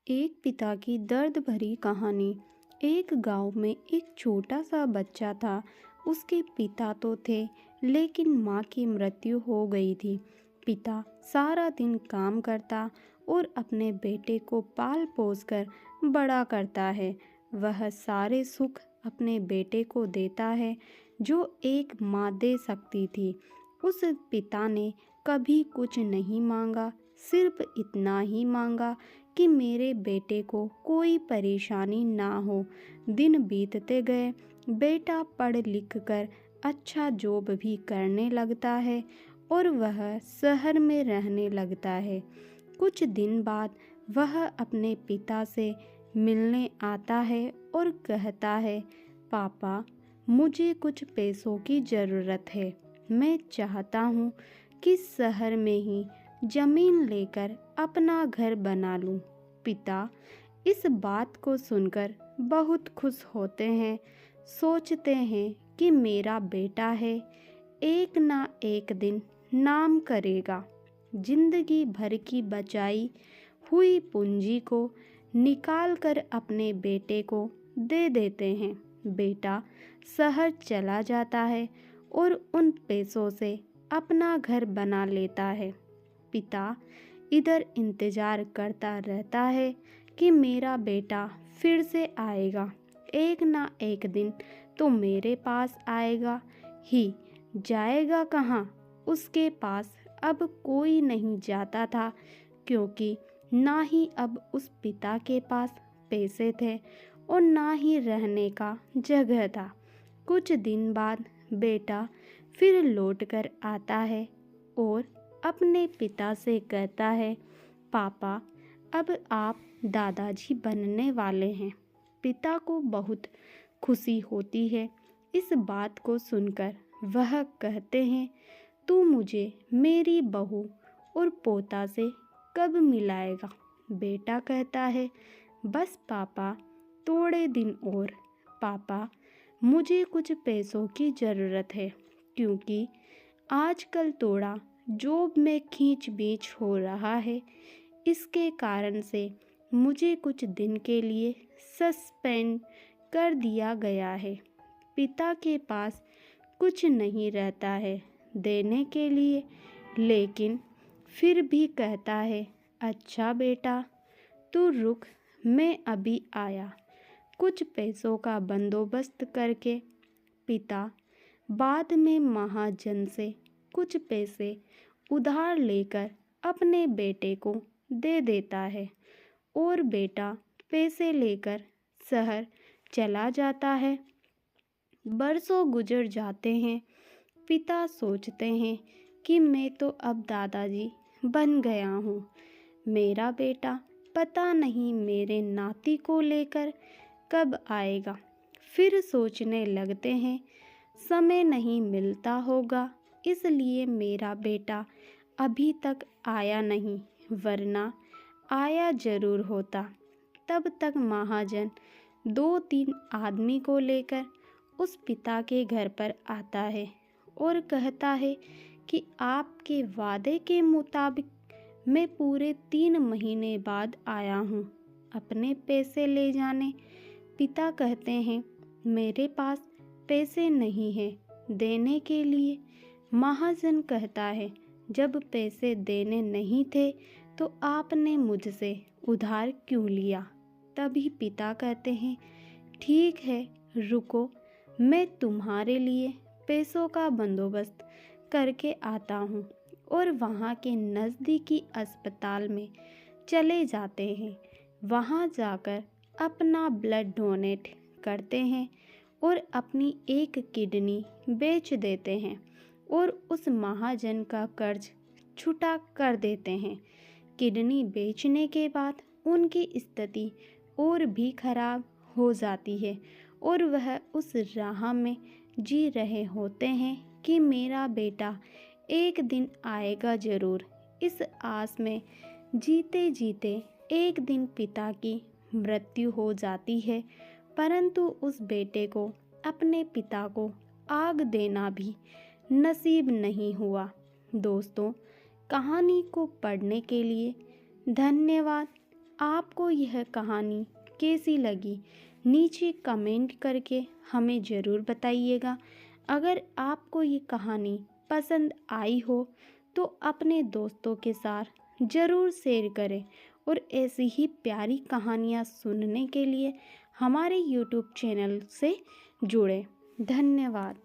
एक पिता की दर्द भरी कहानी। एक गांव में एक छोटा सा बच्चा था। उसके पिता तो थे, लेकिन माँ की मृत्यु हो गई थी। पिता सारा दिन काम करता और अपने बेटे को पाल पोस कर बड़ा करता है। वह सारे सुख अपने बेटे को देता है जो एक माँ दे सकती थी। उस पिता ने कभी कुछ नहीं मांगा, सिर्फ इतना ही मांगा कि मेरे बेटे को कोई परेशानी ना हो। दिन बीतते गए, बेटा पढ़ लिख कर अच्छा जॉब भी करने लगता है और वह शहर में रहने लगता है। कुछ दिन बाद वह अपने पिता से मिलने आता है और कहता है, पापा, मुझे कुछ पैसों की ज़रूरत है। मैं चाहता हूँ कि शहर में ही जमीन लेकर अपना घर बना लूं। पिता इस बात को सुनकर बहुत खुश होते हैं। सोचते हैं कि मेरा बेटा है, एक ना एक दिन नाम करेगा। जिंदगी भर की बचाई हुई पूंजी को निकाल कर अपने बेटे को दे देते हैं। बेटा शहर चला जाता है और उन पैसों से अपना घर बना लेता है। पिता इधर इंतजार करता रहता है कि मेरा बेटा फिर से आएगा, एक ना एक दिन तो मेरे पास आएगा ही। जाएगा कहाँ? उसके पास अब कोई नहीं जाता था, क्योंकि ना ही अब उस पिता के पास पैसे थे और ना ही रहने का जगह था। कुछ दिन बाद बेटा फिर लौट कर आता है और अपने पिता से कहता है, पापा, अब आप दादाजी बनने वाले हैं। पिता को बहुत खुशी होती है। इस बात को सुनकर वह कहते हैं, तू मुझे मेरी बहू और पोता से कब मिलाएगा? बेटा कहता है, बस पापा, थोड़े दिन और। पापा, मुझे कुछ पैसों की ज़रूरत है, क्योंकि आजकल थोड़ा जॉब में खींच बीच हो रहा है। इसके कारण से मुझे कुछ दिन के लिए सस्पेंड कर दिया गया है। पिता के पास कुछ नहीं रहता है देने के लिए, लेकिन फिर भी कहता है, अच्छा बेटा, तू रुक, मैं अभी आया। कुछ पैसों का बंदोबस्त करके पिता बाद में महाजन से कुछ पैसे उधार लेकर अपने बेटे को दे देता है और बेटा पैसे लेकर शहर चला जाता है। बरसों गुजर जाते हैं। पिता सोचते हैं कि मैं तो अब दादाजी बन गया हूँ। मेरा बेटा पता नहीं मेरे नाती को लेकर कब आएगा। फिर सोचने लगते हैं, समय नहीं मिलता होगा, इसलिए मेरा बेटा अभी तक आया नहीं, वरना आया जरूर होता। तब तक महाजन 2-3 आदमी को लेकर उस पिता के घर पर आता है और कहता है कि आपके वादे के मुताबिक मैं पूरे 3 महीने बाद आया हूँ अपने पैसे ले जाने। पिता कहते हैं, मेरे पास पैसे नहीं हैं देने के लिए। महाजन कहता है, जब पैसे देने नहीं थे तो आपने मुझसे उधार क्यों लिया? तभी पिता कहते हैं, ठीक है, रुको, मैं तुम्हारे लिए पैसों का बंदोबस्त करके आता हूँ। और वहाँ के नज़दीकी अस्पताल में चले जाते हैं। वहाँ जाकर अपना ब्लड डोनेट करते हैं और अपनी एक किडनी बेच देते हैं और उस महाजन का कर्ज छुटा कर देते हैं। किडनी बेचने के बाद उनकी स्थिति और भी खराब हो जाती है और वह उस राह में जी रहे होते हैं कि मेरा बेटा एक दिन आएगा ज़रूर। इस आस में जीते जीते एक दिन पिता की मृत्यु हो जाती है, परंतु उस बेटे को अपने पिता को आग देना भी नसीब नहीं हुआ। दोस्तों, कहानी को पढ़ने के लिए धन्यवाद। आपको यह कहानी कैसी लगी नीचे कमेंट करके हमें ज़रूर बताइएगा। अगर आपको ये कहानी पसंद आई हो तो अपने दोस्तों के साथ ज़रूर शेयर करें और ऐसी ही प्यारी कहानियाँ सुनने के लिए हमारे YouTube चैनल से जुड़ें। धन्यवाद।